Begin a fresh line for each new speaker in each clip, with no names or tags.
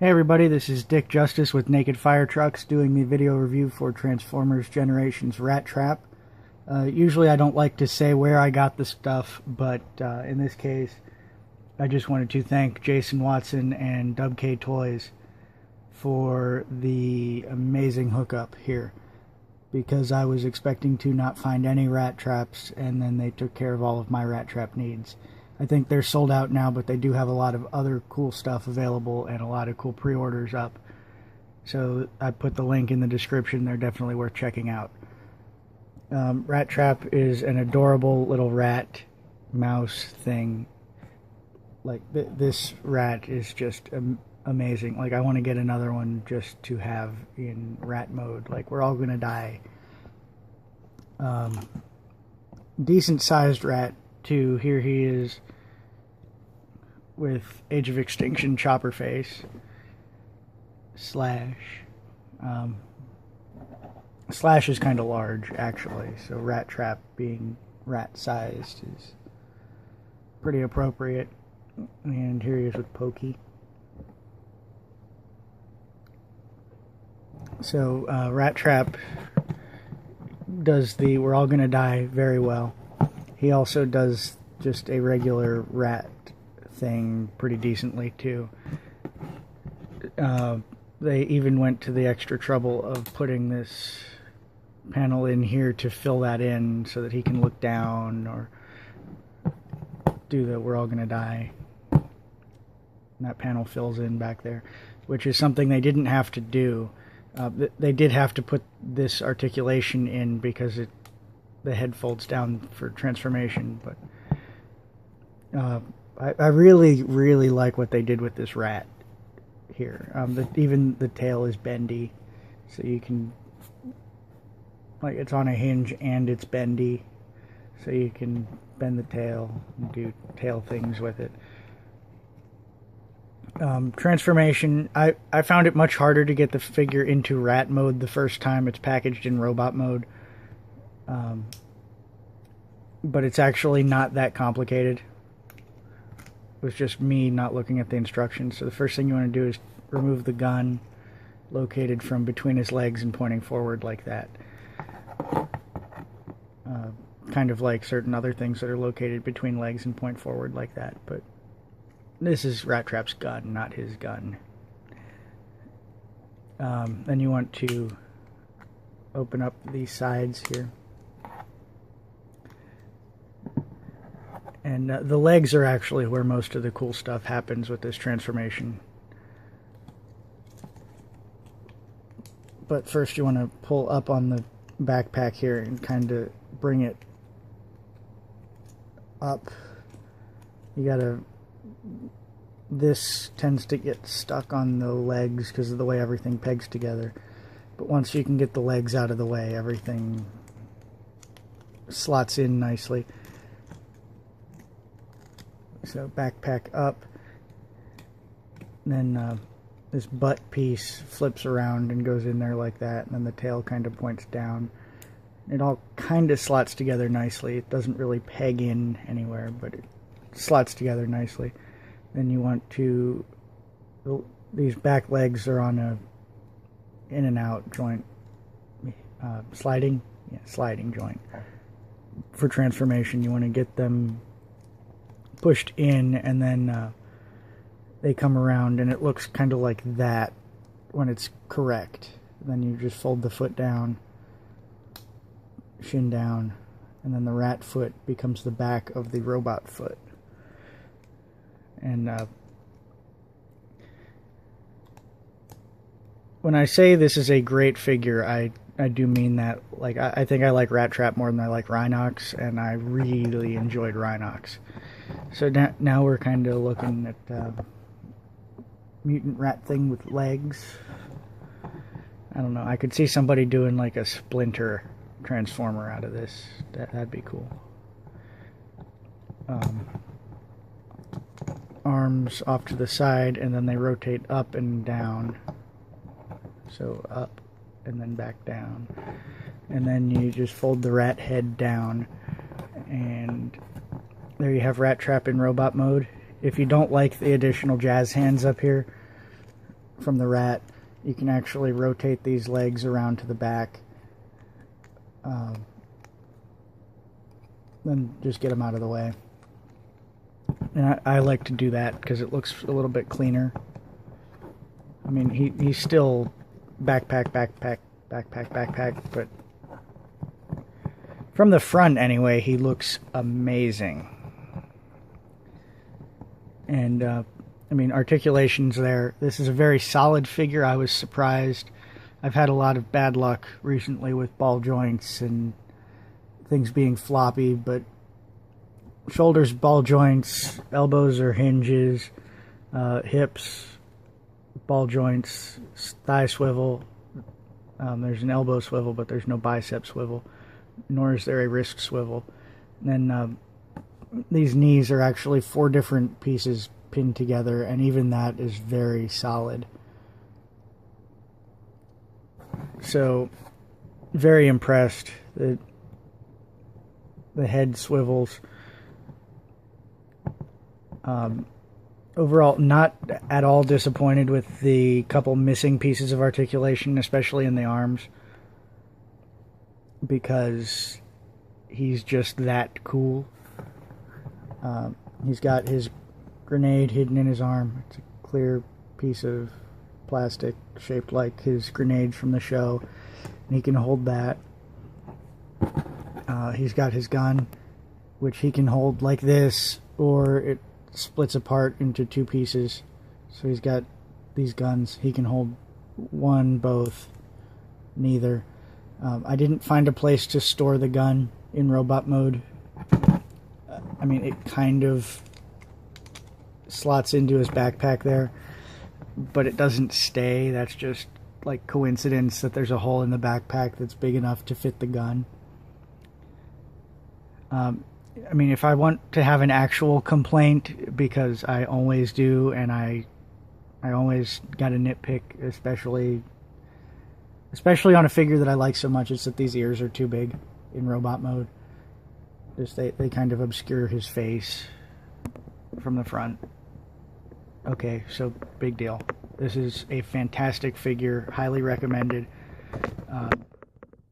Hey everybody, this is Dick Justice with Naked Fire Trucks doing the video review for Transformers Generations Rattrap. Usually I don't like to say where I got the stuff, but in this case I just wanted to thank Jason Watson and Dub K Toys for the amazing hookup here, because I was expecting to not find any rat traps, and then they took care of all of my rat trap needs. I think they're sold out now, but they do have a lot of other cool stuff available and a lot of cool pre-orders up. So I put the link in the description. They're definitely worth checking out. Rattrap is an adorable little rat mouse thing. Like, this rat is just amazing. Like, I want to get another one just to have in rat mode. Like, we're all gonna die. Decent sized rat too. Here he is with Age of Extinction chopper face. Slash is kind of large, actually, so Rattrap being rat sized is pretty appropriate. And here he is with Pokey. So Rattrap does the "we're all gonna die" very well. He also does just a regular rat thing pretty decently too. They even went to the extra trouble of putting this panel in here to fill that in so that he can look down or do the "we're all gonna die." And that panel fills in back there, which is something they didn't have to do. They did have to put this articulation in because the head folds down for transformation, but I really like what they did with this rat here. Even the tail is bendy, so you can, like, it's on a hinge and it's bendy, so you can bend the tail and do tail things with it. Transformation, I found it much harder to get the figure into rat mode the first time. It's packaged in robot mode. But it's actually not that complicated. It was just me not looking at the instructions. So the first thing you want to do is remove the gun located from between his legs and pointing forward like that. Kind of like certain other things that are located between legs and point forward like that. But this is Rattrap's gun, not his gun. Then you want to open up these sides here. And the legs are actually where most of the cool stuff happens with this transformation. But first you want to pull up on the backpack here and kind of bring it up. You gotta... This tends to get stuck on the legs because of the way everything pegs together. But once you can get the legs out of the way, everything slots in nicely. So backpack up, then this butt piece flips around and goes in there like that, and then the tail kind of points down. It all kind of slots together nicely. It doesn't really peg in anywhere, but it slots together nicely. Then you want to, these back legs are on a in and out joint, sliding joint. For transformation, you want to get them pushed in, and then they come around, and it looks kind of like that when it's correct. Then you just fold the foot down, shin down, and then the rat foot becomes the back of the robot foot. And when I say this is a great figure, I do mean that. Like, I think I like Rattrap more than I like Rhinox, and I really enjoyed Rhinox. So now we're kind of looking at mutant rat thing with legs. I don't know. I could see somebody doing like a Splinter transformer out of this. That'd be cool. Arms off to the side, and then they rotate up and down. So up and then back down. And then you just fold the rat head down, and there you have Rattrap in robot mode. If you don't like the additional jazz hands up here, from the rat, you can actually rotate these legs around to the back. Then just get them out of the way. And I like to do that because it looks a little bit cleaner. I mean, he's still backpack, but from the front anyway, he looks amazing. And, I mean, articulation's there. This is a very solid figure. I was surprised. I've had a lot of bad luck recently with ball joints and things being floppy, but shoulders, ball joints, elbows or hinges, hips, ball joints, thigh swivel. There's an elbow swivel, but there's no bicep swivel, nor is there a wrist swivel. And then these knees are actually 4 different pieces pinned together, and even that is very solid. So, very impressed. The head swivels. Overall, not at all disappointed with the couple missing pieces of articulation, especially in the arms, because he's just that cool. He's got his grenade hidden in his arm. It's a clear piece of plastic shaped like his grenades from the show, and he can hold that. He's got his gun, which he can hold like this, or it splits apart into 2 pieces. So he's got these guns. He can hold one, both, neither. I didn't find a place to store the gun in robot mode. I mean, it kind of slots into his backpack there, but it doesn't stay. That's just like coincidence that there's a hole in the backpack that's big enough to fit the gun. I mean, if I want to have an actual complaint, because I always do, and I always gotta nitpick, especially on a figure that I like so much, it's that these ears are too big in robot mode. Just they kind of obscure his face from the front. Okay, so big deal. This is a fantastic figure, highly recommended.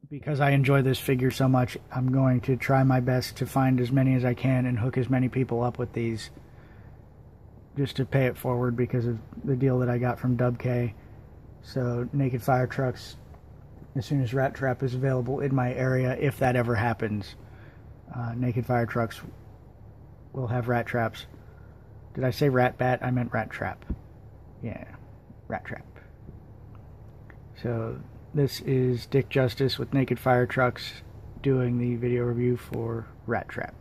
Because I enjoy this figure so much, I'm going to try my best to find as many as I can and hook as many people up with these, just to pay it forward because of the deal that I got from WK. So Naked Fire Trucks, as soon as Rattrap is available in my area, if that ever happens, Naked Fire Trucks will have rat traps. Did I say rat bat? I meant rat trap. Yeah, Rattrap. So this is Dick Justice with Naked Fire Trucks doing the video review for Rattrap.